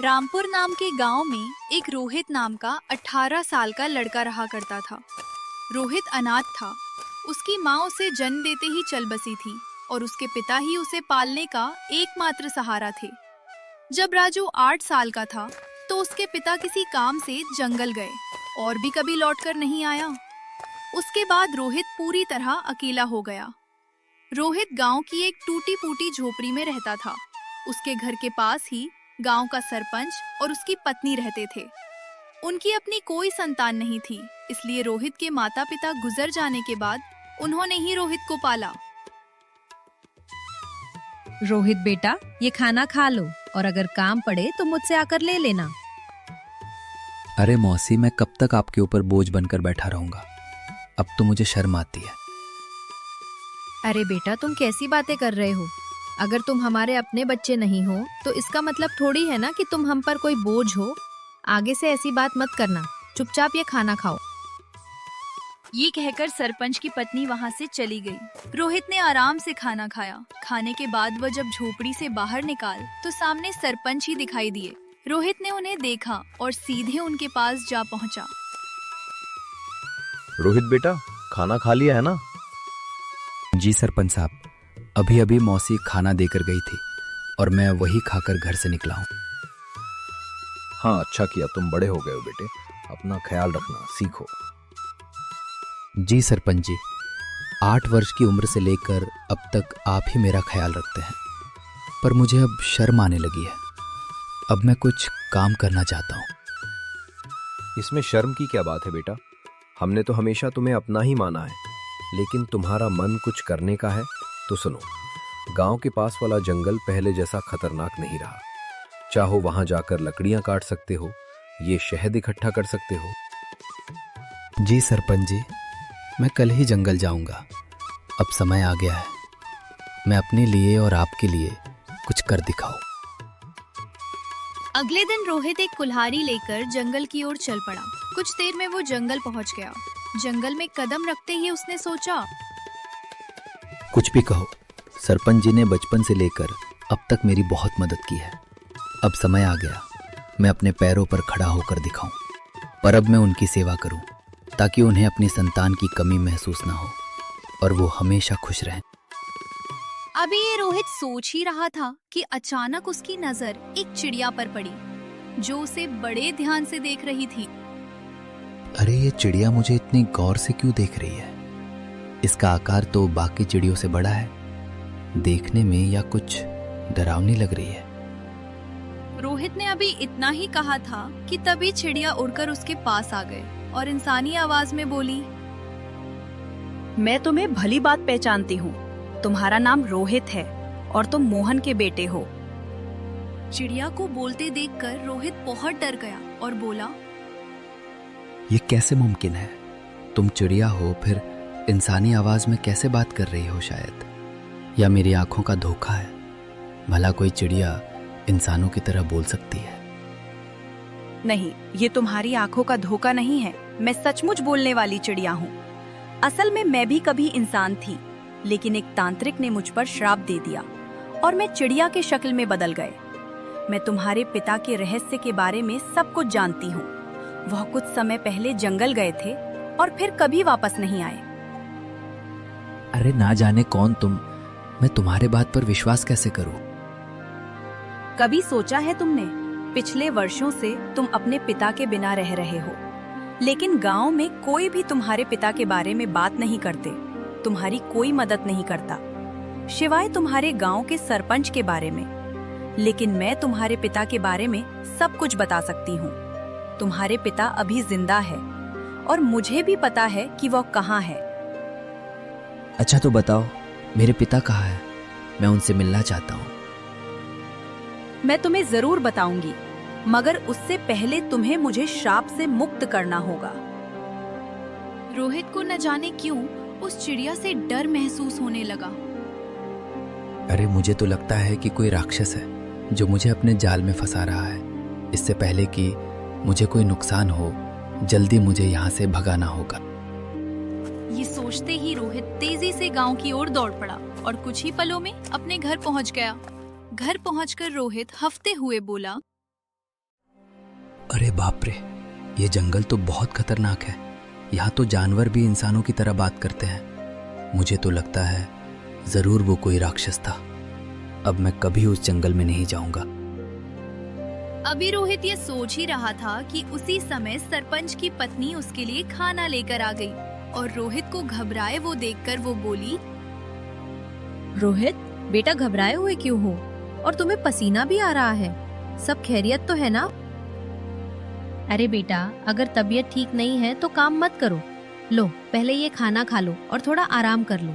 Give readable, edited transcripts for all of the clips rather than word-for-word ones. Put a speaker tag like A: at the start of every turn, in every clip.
A: रामपुर नाम के गांव में एक रोहित नाम का 18 साल का लड़का रहा करता था। रोहित अनाथ था। उसकी माँ उसे जन्म देते ही चल बसी थी और उसके पिता ही उसे पालने का एकमात्र सहारा थे। जब राजू 8 साल का था तो उसके पिता किसी काम से जंगल गए और भी कभी लौटकर नहीं आया। उसके बाद रोहित पूरी तरह अकेला हो गया। रोहित गांव की एक टूटी फूटी झोपड़ी में रहता था। उसके घर के पास ही गांव का सरपंच और उसकी पत्नी रहते थे। उनकी अपनी कोई संतान नहीं थी, इसलिए रोहित के माता पिता गुजर जाने के बाद उन्होंने ही रोहित को पाला।
B: रोहित बेटा, ये खाना खा लो और अगर काम पड़े तो मुझसे आकर ले लेना।
C: अरे मौसी, मैं कब तक आपके ऊपर बोझ बनकर बैठा रहूंगा। अब तो मुझे शर्म आती है।
B: अरे बेटा, तुम कैसी बातें कर रहे हो? अगर तुम हमारे अपने बच्चे नहीं हो तो इसका मतलब थोड़ी है ना कि तुम हम पर कोई बोझ हो। आगे से ऐसी बात मत करना। चुपचाप ये खाना खाओ।
A: ये कहकर सरपंच की पत्नी वहां से चली गई। रोहित ने आराम से खाना खाया। खाने के बाद वह जब झोपड़ी से बाहर निकाल तो सामने सरपंच ही दिखाई दिए। रोहित ने उन्हें देखा और सीधे उनके पास जा पहुंचा।
D: रोहित बेटा, खाना खा लिया है ना?
C: जी सरपंच साहब, अभी अभी मौसी खाना देकर गई थी और मैं वही खाकर घर से निकला हूँ।
D: हाँ, अच्छा किया, तुम बड़े हो गए हो बेटे। अपना ख्याल रखना सीखो।
C: जी सरपंच जी, 8 वर्ष की उम्र से लेकर अब तक आप ही मेरा ख्याल रखते हैं, पर मुझे अब शर्म आने लगी है। अब मैं कुछ काम करना चाहता हूँ।
D: इसमें शर्म की क्या बात है बेटा? हमने तो हमेशा तुम्हें अपना ही माना है, लेकिन तुम्हारा मन कुछ करने का है तो सुनो। गांव के पास वाला जंगल पहले जैसा खतरनाक नहीं रहा। चाहो वहां जाकर लकड़ियां काट सकते हो, ये शहद इकट्ठा कर सकते हो।
C: जी सरपंच जी, मैं कल ही जंगल जाऊंगा। अब समय आ गया है, मैं अपने लिए और आपके लिए कुछ कर दिखाऊं।
A: अगले दिन रोहित एक कुल्हाड़ी लेकर जंगल की ओर चल पड़ा। कुछ देर में वो जंगल पहुंच गया। जंगल में कदम रखते ही उसने सोचा,
C: कुछ भी कहो, सरपंच जी ने बचपन से लेकर अब तक मेरी बहुत मदद की है। अब समय आ गया, मैं अपने पैरों पर खड़ा होकर दिखाऊं। पर अब मैं उनकी सेवा करूं ताकि उन्हें अपनी संतान की कमी महसूस ना हो और वो हमेशा खुश रहें।
A: अभी ये रोहित सोच ही रहा था कि अचानक उसकी नजर एक चिड़िया पर पड़ी जो उसे बड़े ध्यान से देख रही थी।
C: अरे, ये चिड़िया मुझे इतनी गौर से क्यों देख रही है? इसका आकार तो बाकी चिड़ियों से बड़ा है। देखने में या कुछ डरावनी लग रही है।
A: रोहित ने अभी इतना ही कहा था कि तभी चिड़िया उड़कर उसके पास आ गए और इंसानी आवाज में बोली,
E: मैं तुम्हें भली बात पहचानती हूँ। तुम्हारा नाम रोहित है और तुम मोहन के बेटे हो।
A: चिड़िया को बोलते देखकर रोहित बहुत डर गया और बोला,
C: ये कैसे मुमकिन है? तुम चिड़िया हो, फिर इंसानी आवाज में कैसे बात कर रही हो? शायद या मेरी आंखों का धोखा है। भला कोई चिड़िया इंसानों की तरह बोल सकती है?
E: नहीं, ये तुम्हारी आंखों का धोखा नहीं है। मैं सचमुच बोलने वाली चिड़िया हूँ। असल में मैं भी कभी इंसान थी, लेकिन एक तांत्रिक ने मुझ पर श्राप दे दिया और मैं चिड़िया के शक्ल में बदल गए। मैं तुम्हारे पिता के रहस्य के बारे में सब कुछ जानती हूँ। वह कुछ समय पहले जंगल गए थे और फिर कभी वापस नहीं आए।
C: अरे ना जाने कौन तुम, मैं तुम्हारे बात पर विश्वास कैसे करूं?
E: कभी सोचा है तुमने, पिछले वर्षों से तुम अपने पिता के बिना रह रहे हो, लेकिन गांव में कोई भी तुम्हारे पिता के बारे में बात नहीं करते। तुम्हारी कोई मदद नहीं करता, सिवाय तुम्हारे गांव के सरपंच के बारे में। लेकिन मैं तुम्हारे पिता के बारे में सब कुछ बता सकती हूँ। तुम्हारे पिता अभी जिंदा है और मुझे भी पता है कि वह कहाँ है।
C: अच्छा तो बताओ, मेरे पिता कहाँ है? मैं उनसे मिलना चाहता हूँ।
E: मैं तुम्हें जरूर बताऊंगी, मगर उससे पहले तुम्हें मुझे श्राप से मुक्त करना होगा।
A: रोहित को न जाने क्यों उस चिड़िया से डर महसूस होने लगा।
C: अरे, मुझे तो लगता है कि कोई राक्षस है जो मुझे अपने जाल में फंसा रहा है। इससे पहले कि मुझे कोई नुकसान हो, जल्दी मुझे यहाँ से भगाना होगा।
A: ये सोचते ही रोहित तेजी से गांव की ओर दौड़ पड़ा और कुछ ही पलों में अपने घर पहुंच गया। घर पहुंचकर रोहित हफ्ते हुए बोला,
C: अरे बाप रे, ये जंगल तो बहुत खतरनाक है। यहाँ तो जानवर भी इंसानों की तरह बात करते हैं। मुझे तो लगता है जरूर वो कोई राक्षस था। अब मैं कभी उस जंगल में नहीं जाऊंगा।
A: अभी रोहित ये सोच ही रहा था कि उसी समय सरपंच की पत्नी उसके लिए खाना लेकर आ गई और रोहित को घबराए वो देखकर वो बोली,
B: रोहित बेटा घबराए हुए क्यों हो? और तुम्हें पसीना भी आ रहा है। सब खैरियत तो है ना? अरे बेटा, अगर तबीयत ठीक नहीं है तो काम मत करो। लो पहले ये खाना खा लो और थोड़ा आराम कर लो।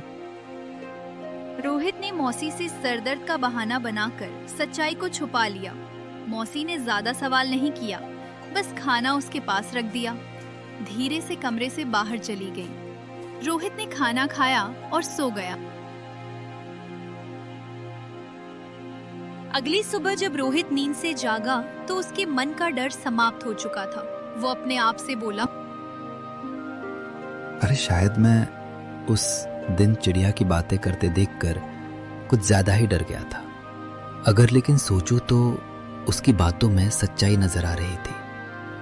A: रोहित ने मौसी से सरदर्द का बहाना बनाकर सच्चाई को छुपा लिया। मौसी ने ज्यादा सवाल नहीं किया, बस खाना उसके पास रख दिया। धीरे से कमरे से बाहर चली गई। रोहित ने खाना खाया और सो गया। अगली सुबह जब रोहित नींद से जागा तो उसके मन का डर समाप्त हो चुका था। वो अपने आप से बोला,
C: अरे शायद मैं उस दिन चिड़िया की बातें करते देखकर कुछ ज्यादा ही डर गया था। अगर लेकिन सोचूं तो उसकी बातों में सच्चाई नजर आ रही थी।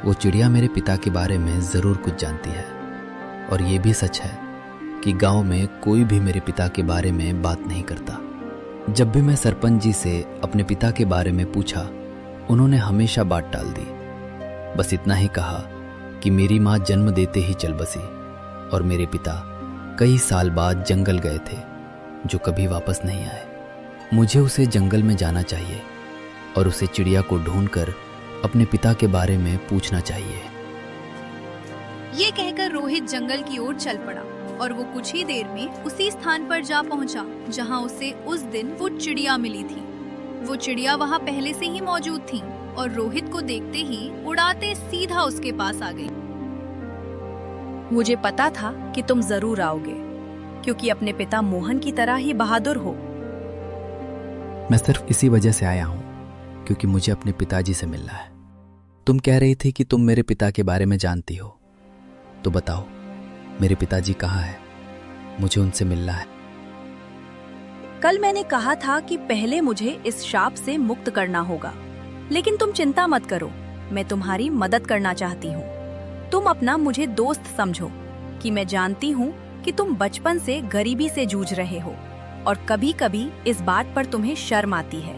C: वो चिड़िया मेरे पिता के बारे में जरूर कुछ जानती है। और ये भी सच है कि गांव में कोई भी मेरे पिता के बारे में बात नहीं करता। जब भी मैं सरपंच जी से अपने पिता के बारे में पूछा, उन्होंने हमेशा बात टाल दी। बस इतना ही कहा कि मेरी माँ जन्म देते ही चल बसी और मेरे पिता कई साल बाद जंगल गए थे, जो कभी वापस नहीं आए। मुझे उसे जंगल में जाना चाहिए और उसे चिड़िया को ढूंढकर अपने पिता के बारे में पूछना चाहिए।
A: ये कहकर रोहित जंगल की ओर चल पड़ा और वो कुछ ही देर में उसी स्थान पर जा पहुंचा जहां उसे उस दिन वो चिड़िया मिली थी। वो चिड़िया वहां पहले से ही मौजूद थी और रोहित को देखते ही उड़ाते सीधा उसके पास आ गई।
E: मुझे पता था कि तुम जरूर आओगे, क्योंकि अपने पिता मोहन की तरह ही बहादुर हो।
C: मैं सिर्फ इसी वजह से आया हूं क्योंकि मुझे अपने पिताजी से मिलना है। तुम कह रही थी कि तुम मेरे पिता के बारे में जानती हो, तो बताओ मेरे पिताजी कहाँ हैं? मुझे उनसे मिलना है।
E: कल मैंने कहा था कि पहले मुझे इस शाप से मुक्त करना होगा, लेकिन तुम चिंता मत करो, मैं तुम्हारी मदद करना चाहती हूँ। तुम अपना मुझे दोस्त समझो कि मैं जानती हूँ कि तुम बचपन से गरीबी से जूझ रहे हो और कभी कभी इस बात पर तुम्हें शर्म आती है।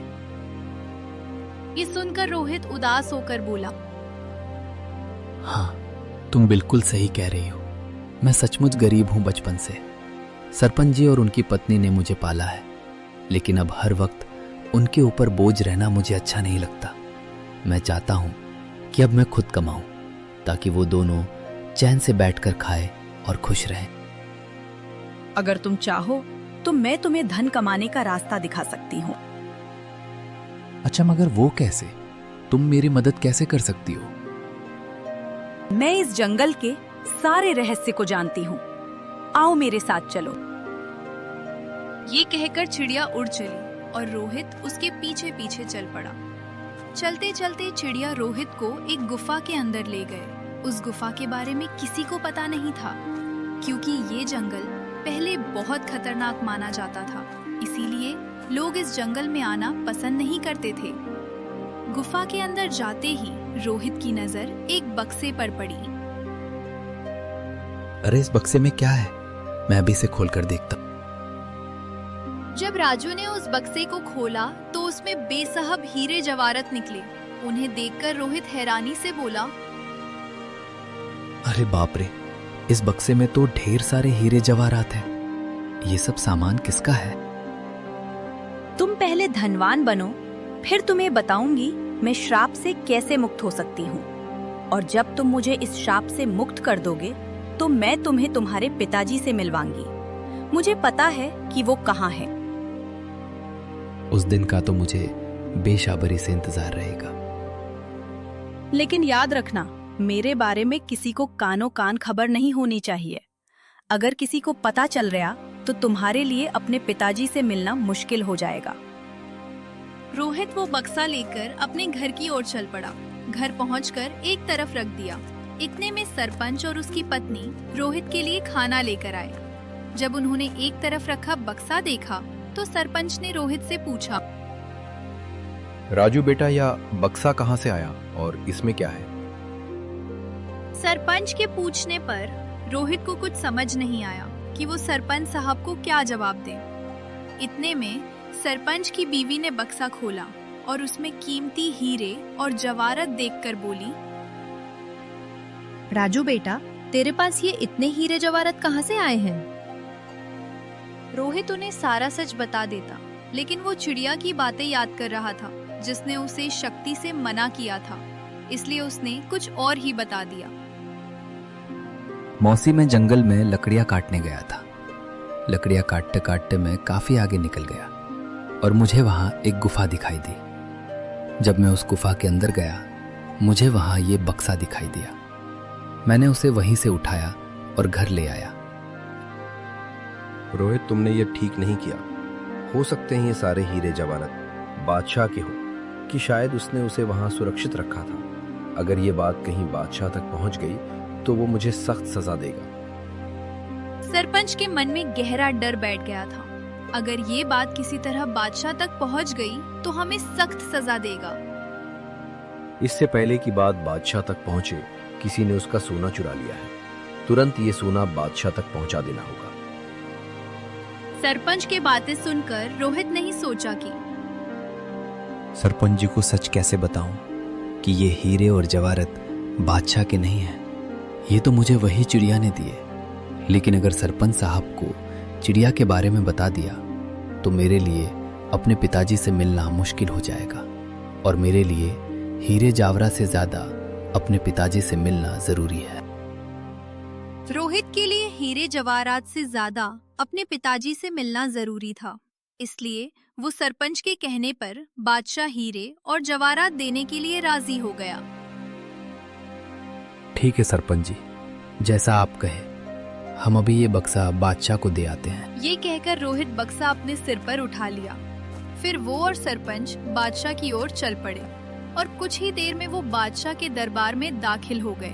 A: ये सुनकर रोहित उदास होकर बोला,
C: हाँ, तुम बिल्कुल सही कह रही हो। मैं सचमुच गरीब हूं बचपन से। सरपंच जी और उनकी पत्नी ने मुझे पाला है, लेकिन अब हर वक्त उनके ऊपर बोझ रहना मुझे अच्छा नहीं लगता। मैं चाहता हूं कि अब मैं खुद कमाऊं ताकि वो दोनों चैन से बैठकर खाए और खुश रहें।
E: अगर तुम चाहो तो मैं तुम्हें धन कमाने का रास्ता दिखा सकती हूँ।
C: अच्छा, मगर वो कैसे? तुम मेरी मदद कैसे कर सकती हो?
E: मैं इस जंगल के सारे रहस्य को जानती हूँ। आओ मेरे साथ चलो।
A: ये कहकर चिड़िया उड़ चली और रोहित उसके पीछे पीछे चल पड़ा। चलते चलते चिड़िया रोहित को एक गुफा के अंदर ले गए। उस गुफा के बारे में किसी को पता नहीं था, क्योंकि ये जंगल पहले बहुत खतरनाक माना जाता था। इसीलिए लोग इस जंगल में आना पसंद नहीं करते थे। गुफा के अंदर जाते ही रोहित की नजर एक बक्से पर पड़ी।
C: अरे इस बक्से में क्या है? मैं अभी से खोलकर देखता।
A: जब राजू ने उस बक्से को खोला तो उसमें बेसहाब हीरे जवाहरात निकले। उन्हें देखकर रोहित हैरानी से बोला,
C: अरे बाप रे, इस बक्से में तो ढेर सारे हीरे जवाहरात हैं। ये सब सामान किसका है?
E: तुम पहले धनवान बनो, फिर तुम्हें बताऊंगी मैं श्राप से कैसे मुक्त हो सकती हूँ। और जब तुम मुझे इस श्राप से मुक्त कर दोगे तो मैं तुम्हें तुम्हारे पिताजी से मिलवाऊंगी। मुझे पता है कि वो कहाँ है।
C: उस दिन का तो मुझे बेसब्री से इंतजार रहेगा।
E: लेकिन याद रखना, मेरे बारे में किसी को कानो कान खबर नहीं होनी चाहिए। अगर किसी को पता चल गया तो तुम्हारे लिए अपने पिताजी से मिलना मुश्किल हो जाएगा।
A: रोहित वो बक्सा लेकर अपने घर की ओर चल पड़ा। घर पहुंचकर एक तरफ रख दिया। इतने में सरपंच और उसकी पत्नी रोहित के लिए खाना लेकर आए। जब उन्होंने एक तरफ रखा बक्सा देखा तो सरपंच ने रोहित से पूछा,
D: राजू बेटा, या बक्सा कहाँ से आया और इसमें क्या है?
A: सरपंच के पूछने पर रोहित को कुछ समझ नहीं आया कि वो सरपंच साहब को क्या जवाब दे। इतने में सरपंच की बीवी ने बक्सा खोला और उसमें कीमती हीरे और जवाहरात देखकर बोली,
B: राजू बेटा, तेरे पास ये इतने हीरे जवाहरात कहाँ से आए हैं?
A: रोहित उन्हें सारा सच बता देता, लेकिन वो चिड़िया की बातें याद कर रहा था जिसने उसे शक्ति से मना किया था, इसलिए उसने कुछ और ही बता दिया।
C: मौसी मैं जंगल में लकड़ियां काटने गया था। लकड़ियां काटते काटते मैं काफी आगे निकल गया और मुझे वहां एक गुफा दिखाई दी। जब मैं उस गुफा के अंदर गया, मुझे वहां ये बक्सा दिखाई दिया। मैंने उसे वहीं से उठाया और घर ले आया।
D: रोहित, तुमने ये ठीक नहीं किया। हो सकते हैं ये सारे हीरे जवाहरात बादशाह के हो, कि शायद उसने उसे वहां सुरक्षित रखा था। अगर ये बात कहीं बादशाह तक पहुंच गई तो वो मुझे सख्त सजा देगा।
A: सरपंच के मन में गहरा डर बैठ गया था। अगर ये बात किसी तरह बादशाह तक पहुंच गई तो हमें सख्त सजा देगा।
D: इससे पहले कि बात बादशाह तक पहुंचे, किसी ने उसका सोना चुरा लिया है। तुरंत ये सोना बादशाह तक पहुंचा देना होगा।
A: सरपंच के बातें सुनकर रोहित ने ही सोचा कि
C: सरपंच जी को सच कैसे बताऊं कि ये हीरे और जवाहरात बादशाह के नहीं हैं। ये तो मुझे वही चिड़िया ने दिए, लेकिन अगर सरपंच साहब को चिड़िया के बारे में बता दिया तो मेरे लिए अपने पिताजी से मिलना मुश्किल हो जाएगा और मेरे लिए हीरे जवाहरात से ज्यादा अपने पिताजी से मिलना जरूरी है।
A: रोहित के लिए हीरे जवाहरात से ज्यादा अपने पिताजी से मिलना जरूरी था, इसलिए वो सरपंच के कहने पर बादशाह हीरे और जवाहरात देने के लिए राजी हो गया।
C: ठीक है सरपंच जी, जैसा आप कहे, हम अभी ये बक्सा बादशाह को दे आते हैं।
A: ये कहकर रोहित बक्सा अपने सिर पर उठा लिया। फिर वो और सरपंच बादशाह की ओर चल पड़े और कुछ ही देर में वो बादशाह के दरबार में दाखिल हो गए।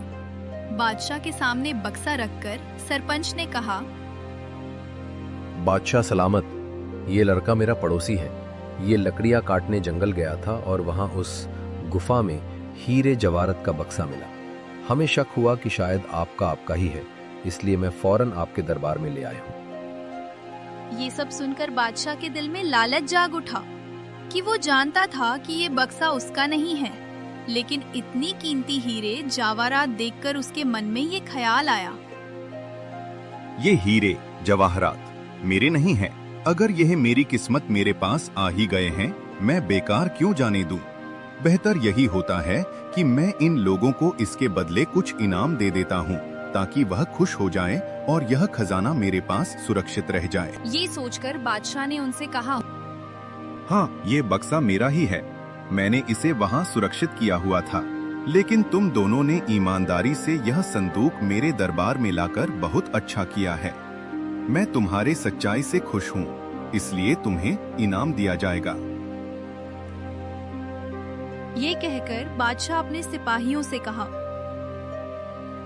A: बादशाह के सामने बक्सा रखकर सरपंच ने कहा,
D: बादशाह सलामत। ये लड़का मेरा पड़ोसी है। ये लकड़ियां काटने जंगल गया था और वहां उस गुफा में हीरे जवाहरात का बक्सा मिला। हमें शक हुआ कि शायद आपका ही है, इसलिए मैं फौरन आपके दरबार में ले आया हूँ।
A: ये सब सुनकर बादशाह के दिल में लालच जाग उठा कि वो जानता था कि ये बक्सा उसका नहीं है, लेकिन इतनी कीमती हीरे जवाहरात देखकर उसके मन में ये ख्याल आया,
F: ये हीरे जवाहरात मेरे नहीं हैं। अगर यह मेरी किस्मत मेरे पास आ ही गए हैं, मैं बेकार क्यों जाने दूं? बेहतर यही होता है कि मैं इन लोगों को इसके बदले कुछ इनाम दे देता हूं, ताकि वह खुश हो जाएं और यह खजाना मेरे पास सुरक्षित रह जाए।
A: ये सोचकर बादशाह ने उनसे कहा,
F: हाँ, ये बक्सा मेरा ही है। मैंने इसे वहाँ सुरक्षित किया हुआ था, लेकिन तुम दोनों ने ईमानदारी से यह संदूक मेरे दरबार में लाकर बहुत अच्छा किया है। मैं तुम्हारे सच्चाई से खुश हूँ, इसलिए तुम्हें इनाम दिया जाएगा।
A: ये कहकर बादशाह अपने सिपाहियों से कहा,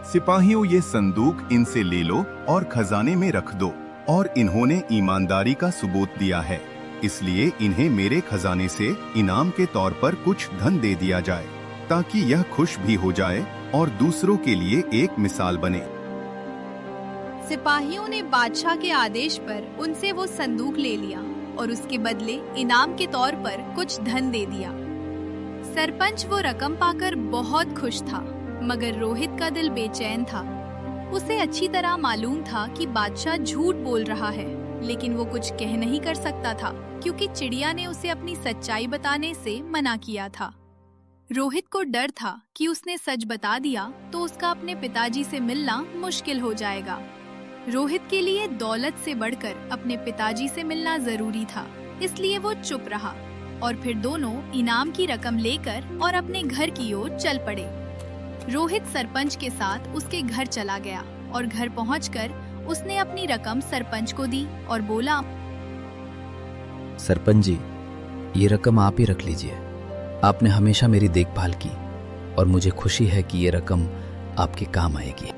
F: सिपाहियों, ये संदूक इनसे ले लो और खजाने में रख दो। और इन्होंने ईमानदारी का सबूत दिया है, इसलिए इन्हें मेरे खजाने से इनाम के तौर पर कुछ धन दे दिया जाए, ताकि यह खुश भी हो जाए और दूसरों के लिए एक मिसाल बने।
A: सिपाहियों ने बादशाह के आदेश पर उनसे वो संदूक ले लिया और उसके बदले इनाम के तौर पर कुछ धन दे दिया। सरपंच वो रकम पाकर बहुत खुश था, मगर रोहित का दिल बेचैन था। उसे अच्छी तरह मालूम था कि बादशाह झूठ बोल रहा है, लेकिन वो कुछ कह नहीं कर सकता था क्योंकि चिड़िया ने उसे अपनी सच्चाई बताने से मना किया था। रोहित को डर था कि उसने सच बता दिया तो उसका अपने पिताजी से मिलना मुश्किल हो जाएगा। रोहित के लिए दौलत से बढ़कर अपने पिताजी से मिलना जरूरी था, इसलिए वो चुप रहा और फिर दोनों इनाम की रकम लेकर और अपने घर की ओर चल पड़े। रोहित सरपंच के साथ उसके घर चला गया और घर पहुंचकर उसने अपनी रकम सरपंच को दी और बोला,
C: सरपंच जी, ये रकम आप ही रख लीजिए। आपने हमेशा मेरी देखभाल की और मुझे खुशी है कि ये रकम आपके काम आएगी।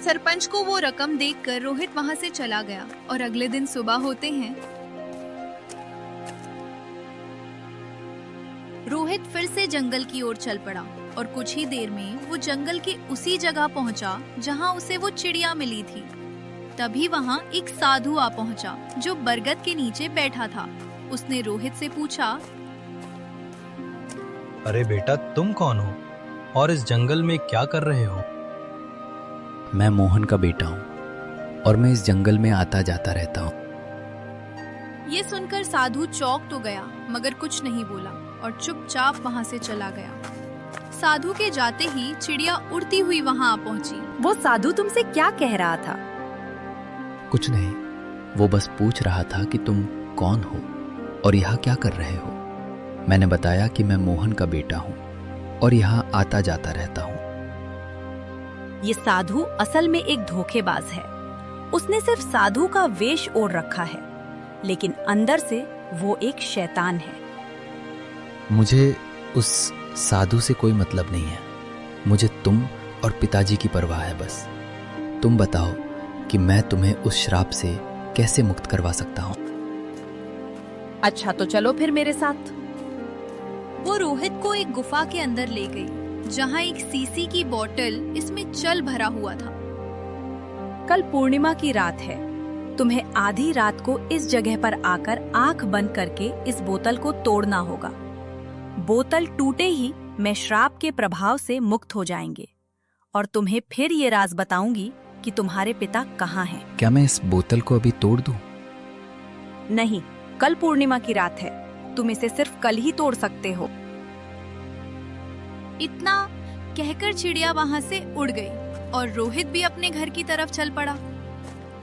A: सरपंच को वो रकम देखकर रोहित वहां से चला गया और अगले दिन सुबह होते हैं रोहित फिर से जंगल की ओर चल पड़ा और कुछ ही देर में वो जंगल के उसी जगह पहुंचा जहां उसे वो चिड़िया मिली थी। तभी वहां एक साधु आ पहुंचा जो बरगद के नीचे बैठा था। उसने रोहित से पूछा,
G: अरे बेटा, तुम कौन हो और इस जंगल में क्या कर रहे हो?
C: मैं मोहन का बेटा हूँ और मैं इस जंगल में आता जाता रहता हूँ।
A: ये सुनकर साधु चौंक तो गया मगर कुछ नहीं बोला और चुपचाप वहां से चला गया। साधु के जाते ही चिड़िया उड़ती हुई वहां आ पहुंची।
E: वो साधु तुमसे क्या कह रहा था?
C: कुछ नहीं, वो बस पूछ रहा था कि तुम कौन हो और यहाँ क्या कर रहे हो। मैंने बताया कि मैं मोहन का बेटा हूँ और यहाँ आता जाता रहता हूँ।
E: ये साधु असल में एक धोखेबाज है। उसने सिर्फ साधु का वेश ओढ़ रखा है, लेकिन अंदर से वो एक शैतान है।
C: मुझे उस साधु से कोई मतलब नहीं है। मुझे तुम और पिताजी की परवाह है बस। तुम बताओ कि मैं तुम्हें उस श्राप से कैसे मुक्त करवा सकता हूँ।
E: अच्छा तो चलो फिर मेरे साथ।
A: वो रोहित को एक गुफा के अंदर ले गई जहाँ एक सीसी की बोतल इसमें चल भरा हुआ था।
E: कल पूर्णिमा की रात है। तुम्हें आधी रात को इस जगह पर आकर आंख बंद करके इस बोतल को तोड़ना होगा। बोतल टूटे ही मैं श्राप के प्रभाव से मुक्त हो जाएंगे और तुम्हें फिर ये राज बताऊंगी कि तुम्हारे पिता कहाँ हैं।
C: क्या मैं इस बोतल को अभी तोड़ दूं?
E: नहीं, कल पूर्णिमा की रात है। तुम इसे सिर्फ कल ही तोड़ सकते हो।
A: इतना कहकर चिड़िया वहां से उड़ गई और रोहित भी अपने घर की तरफ चल पड़ा।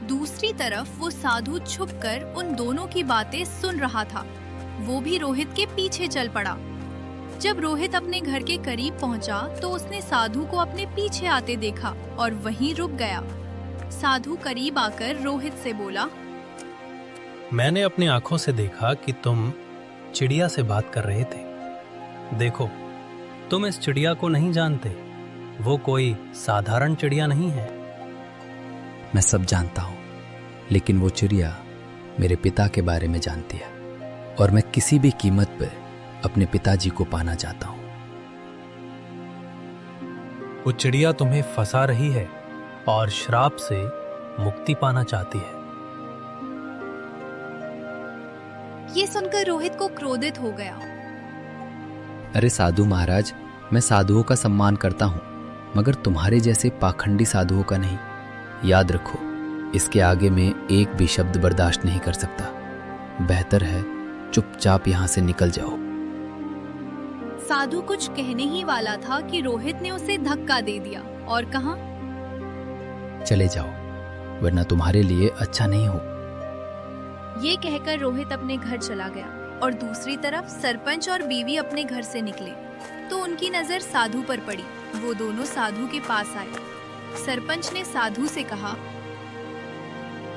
A: दूसरी तरफ वो साधु छुपकर उन दोनों की बातें सुन रहा था। वो भी रोहित के पीछे चल पड़ा। जब रोहित अपने घर के करीब पहुंचा तो उसने साधु को अपने पीछे आते देखा और वहीं रुक गया। साधु करीब आकर रोहित से बोला,
G: मैंने अपनी आंखों से देखा कि तुम चिड़िया से बात कर रहे थे। देखो, तुम इस चिड़िया को नहीं जानते। वो कोई साधारण चिड़िया नहीं है।
C: मैं सब जानता हूँ, लेकिन वो चिड़िया मेरे पिता के बारे में जानती है और मैं किसी भी कीमत पे अपने पिताजी को पाना चाहता हूँ।
G: वो चिड़िया तुम्हें फंसा रही है और श्राप से मुक्ति पाना चाहती है।
A: ये सुनकर रोहित को क्रोधित हो गया।
C: अरे साधु महाराज, मैं साधुओं का सम्मान करता हूँ मगर तुम्हारे जैसे पाखंडी साधुओं का नहीं। याद रखो, इसके आगे मैं एक भी शब्द बर्दाश्त नहीं कर सकता। बेहतर है चुपचाप यहाँ से निकल जाओ।
A: साधु कुछ कहने ही वाला था कि रोहित ने उसे धक्का दे दिया और कहा,
C: चले जाओ वरना तुम्हारे लिए अच्छा नहीं हो।
A: ये कहकर रोहित अपने घर चला गया और दूसरी तरफ सरपंच और बीवी अपने घर से निकले तो उनकी नजर साधु पर पड़ी। वो दोनों साधु के पास आए। सरपंच ने साधु से कहा,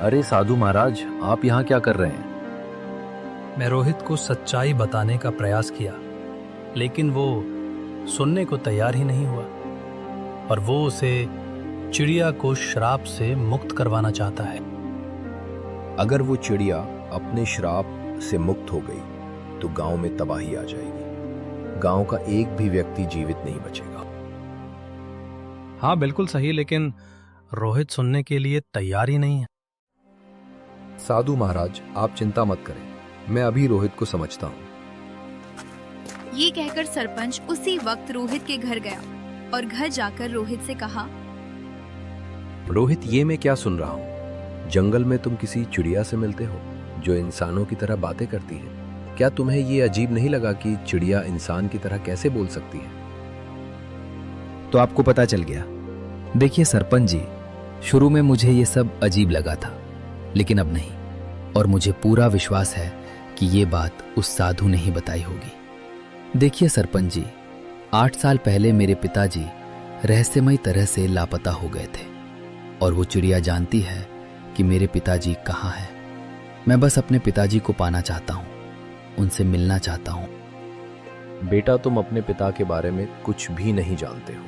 D: अरे साधु महाराज, आप यहाँ क्या कर रहे हैं?
G: मैं रोहित को सच्चाई बताने का प्रयास किया, लेकिन वो सुनने को तैयार ही नहीं हुआ और वो उसे चिड़िया को श्राप से मुक्त करवाना चाहता है।
D: अगर वो चिड़िया अपने श्राप से मुक्त हो गई तो गांव में तबाही आ जाएगी। गांव का एक भी व्यक्ति जीवित नहीं बचेगा।
G: हाँ बिल्कुल सही, लेकिन रोहित सुनने के लिए तैयार ही नहीं है।
D: साधु महाराज, आप चिंता मत करें, मैं अभी रोहित को समझता हूँ।
A: ये कहकर सरपंच उसी वक्त रोहित के घर गया और घर जाकर रोहित से कहा,
D: रोहित, ये मैं क्या सुन रहा हूँ? जंगल में तुम किसी चिड़िया से मिलते हो जो इंसानों की तरह बातें करती है। क्या तुम्हें ये अजीब नहीं लगा कि चिड़िया इंसान की तरह कैसे बोल सकती है?
C: तो आपको पता चल गया। देखिए सरपंच जी, शुरू में मुझे ये सब अजीब लगा था, लेकिन अब नहीं, और मुझे पूरा विश्वास है कि ये बात उस साधु ने ही बताई होगी। देखिए सरपंच जी, 8 साल पहले मेरे पिताजी रहस्यमयी तरह से लापता हो गए थे और वो चिड़िया जानती है कि मेरे पिताजी कहाँ हैं। मैं बस अपने पिताजी को पाना चाहता हूँ, उनसे मिलना चाहता हूँ।
D: बेटा, तुम अपने पिता के बारे में कुछ भी नहीं जानते हो।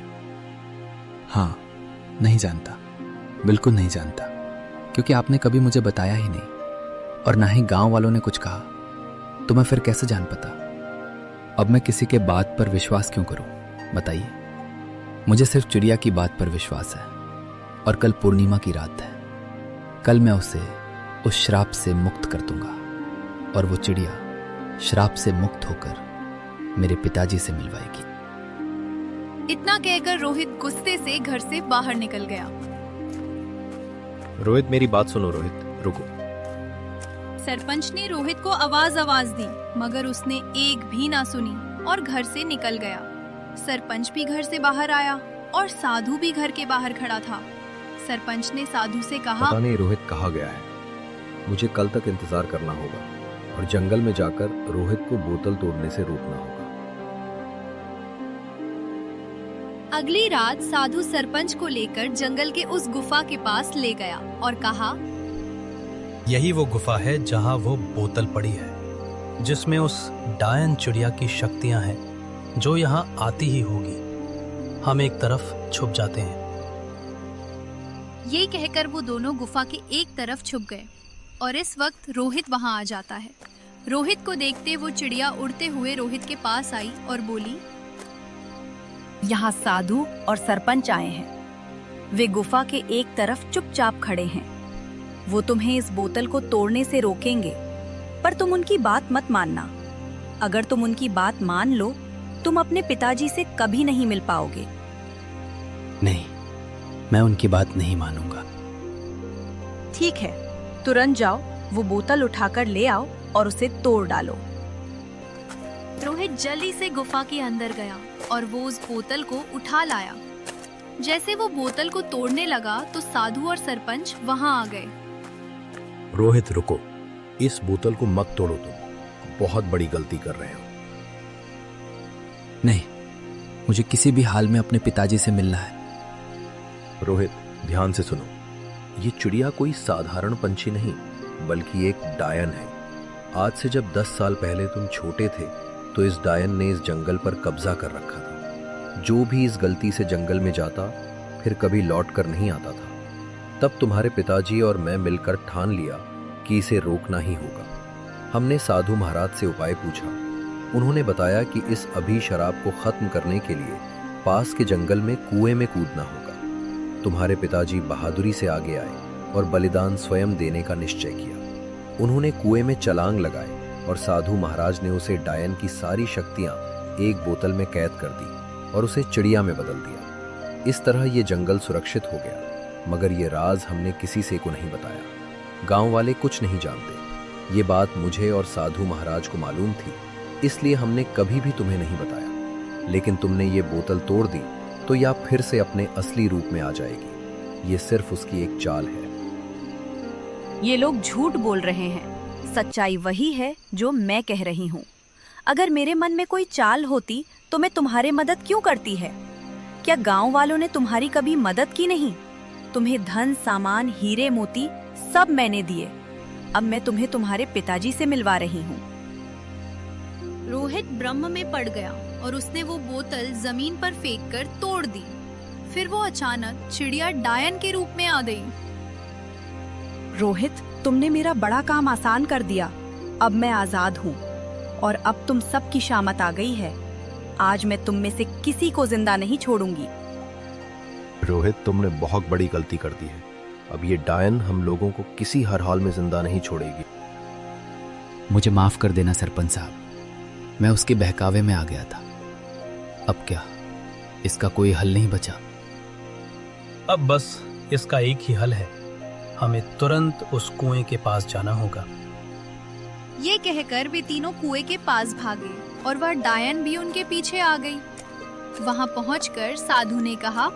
C: हाँ, नहीं जानता, बिल्कुल नहीं जानता, क्योंकि आपने कभी मुझे बताया ही नहीं और ना ही गांव वालों ने कुछ कहा, तो मैं फिर कैसे जान पाता। अब मैं किसी के बात पर विश्वास क्यों करूं? बताइए। मुझे सिर्फ चिड़िया की बात पर विश्वास है, और कल पूर्णिमा की रात है। कल मैं उसे उस श्राप से मुक्त कर दूंगा, और वो चिड़िया श्राप से मुक्त होकर मेरे पिताजी से मिलवाएगी।
A: इतना कहकर रोहित गुस्से से घर से बाहर निकल गया।
D: रोहित, मेरी बात सुनो। रोहित, रुको।
A: सरपंच ने रोहित को आवाज दी, मगर उसने एक भी ना सुनी और घर से निकल गया। सरपंच भी घर से बाहर आया और साधु भी घर के बाहर खड़ा था। सरपंच ने साधु से कहा,
D: पता नहीं रोहित कहाँ गया है। मुझे कल तक इंतजार करना होगा और जंगल में जाकर रोहित को बोतल तोड़ने से रोकना होगा।
A: अगली रात साधु सरपंच को लेकर जंगल के उस गुफा के पास ले गया और कहा,
G: यही वो गुफा है जहां वो बोतल पड़ी है, जिसमें उस डायन चिड़िया की शक्तियां हैं जो यहां आती ही होगी। हम एक तरफ छुप जाते हैं।
A: ये कहकर वो दोनों गुफा के एक तरफ छुप गए और इस वक्त रोहित वहां आ जाता है। रोहित को देखते वो चिड़िया उड़ते हुए रोहित के पास आई और बोली,
E: यहाँ साधु और सरपंच आए हैं। वे गुफा के एक तरफ चुपचाप खड़े हैं। वो तुम्हें इस बोतल को तोड़ने से रोकेंगे, पर तुम उनकी बात मत मानना। अगर तुम उनकी बात मान लो, तुम अपने पिताजी से कभी नहीं मिल पाओगे।
C: नहीं, मैं उनकी बात नहीं मानूंगा।
E: ठीक है, तुरंत जाओ, वो बोतल उठाकर ले आओ और उसे तोड़ डालो।
A: रोहित जल्दी से गुफा के अंदर गया और वो उस बोतल को उठा लाया। जैसे वो बोतल को तोड़ने लगा तो साधु और सरपंच वहां आ गए।
D: रोहित, रुको। इस बोतल को मत तोड़ो, तुम बहुत बड़ी गलती कर रहे हो।
C: नहीं, मुझे किसी भी हाल में अपने पिताजी से मिलना है।
D: रोहित, ध्यान से सुनो। ये चिड़िया कोई साधारण पंछी नहीं, बल्कि एक डायन है। आज से जब 10 साल पहले तुम छोटे थे, तो इस डायन ने इस जंगल पर कब्जा कर रखा था। जो भी इस गलती से जंगल में जाता, फिर कभी लौट कर नहीं आता था। तब तुम्हारे पिताजी और मैं मिलकर ठान लिया कि इसे रोकना ही होगा। हमने साधु महाराज से उपाय पूछा। उन्होंने बताया कि इस अभी शराब को खत्म करने के लिए पास के जंगल में कुएं में कूदना होगा। तुम्हारे पिताजी बहादुरी से आगे आए और बलिदान स्वयं देने का निश्चय किया। उन्होंने कुएं में छलांग लगाए और साधु महाराज ने उसे डायन की सारी शक्तियां एक बोतल में कैद कर दी और उसे चिड़िया में बदल दिया। इस तरह ये जंगल सुरक्षित हो गया, मगर ये राज हमने किसी से को नहीं बताया। गांव वाले कुछ नहीं जानते। ये बात मुझे और साधु महाराज को मालूम थी, इसलिए हमने कभी भी तुम्हें नहीं बताया। लेकिन तुमने ये बोतल तोड़ दी तो यह फिर से अपने असली रूप में आ जाएगी। ये सिर्फ उसकी एक चाल है।
E: ये लोग झूठ बोल रहे हैं। सच्चाई वही है जो मैं कह रही हूँ। अगर मेरे मन में कोई चाल होती तो मैं तुम्हारे मदद क्यों करती है? क्या गांव वालों ने तुम्हारी कभी मदद की नहीं? तुम्हें धन, सामान, हीरे मोती सब मैंने दिए। अब मैं तुम्हें तुम्हारे पिताजी से मिलवा रही हूँ।
A: रोहित ब्रह्म में पड़ गया और उसने वो बोतल जमीन पर फेंककर तोड़ दी। फिर वो अचानक चिड़िया डायन के रूप में आ गई।
E: रोहित, तुमने मेरा बड़ा काम आसान कर दिया। अब मैं आजाद हूँ और अब तुम सबकी शामत आ गई है। आज मैं तुम में से किसी को जिंदा नहीं छोड़ूंगी।
D: रोहित, तुमने बहुत बड़ी गलती कर दी है। अब ये डायन हम लोगों को किसी हर हाल में जिंदा नहीं छोड़ेगी।
C: मुझे माफ कर देना सरपंच साहब, मैं उसके बहकावे में आ गया था। अब क्या, इसका कोई हल नहीं बचा?
G: अब बस इसका एक ही हल है, हमें तुरंत उस कुएं के पास जाना होगा।
A: ये कहकर वे तीनों कुएं के पास भागे और वह डायन भी उनके पीछे आ गई। वहां पहुंचकर साधु ने कहा,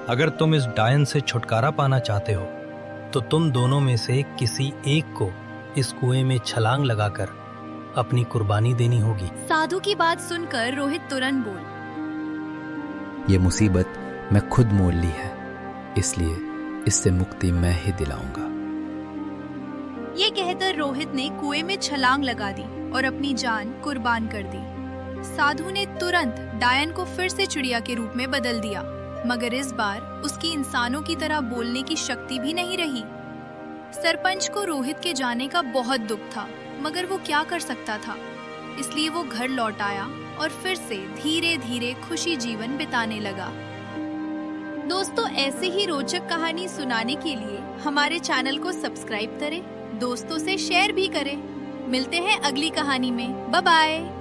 G: अगर तुम इस डायन से छुटकारा पाना चाहते हो तो तुम दोनों में से किसी एक को इस कुएं में छलांग लगाकर अपनी कुर्बानी देनी होगी।
A: साधु की बात सुनकर रोहित तुरंत बोल,
C: ये मुसीबत मैं खुद मोल ली है, इसलिए इससे मुक्ति मैं ही दिलाऊंगा।
A: ये कहकर रोहित ने कुएं में छलांग लगा दी और अपनी जान कुर्बान कर दी। साधु ने तुरंत डायन को फिर से चिड़िया के रूप में बदल दिया, मगर इस बार उसकी इंसानों की तरह बोलने की शक्ति भी नहीं रही। सरपंच को रोहित के जाने का बहुत दुख था, मगर वो क्या कर सकता था। इसलिए वो घर लौट आया और फिर से धीरे धीरे खुशी जीवन बिताने लगा। दोस्तों, ऐसे ही रोचक कहानी सुनाने के लिए हमारे चैनल को सब्सक्राइब करें, दोस्तों से शेयर भी करें। मिलते हैं अगली कहानी में। Bye bye.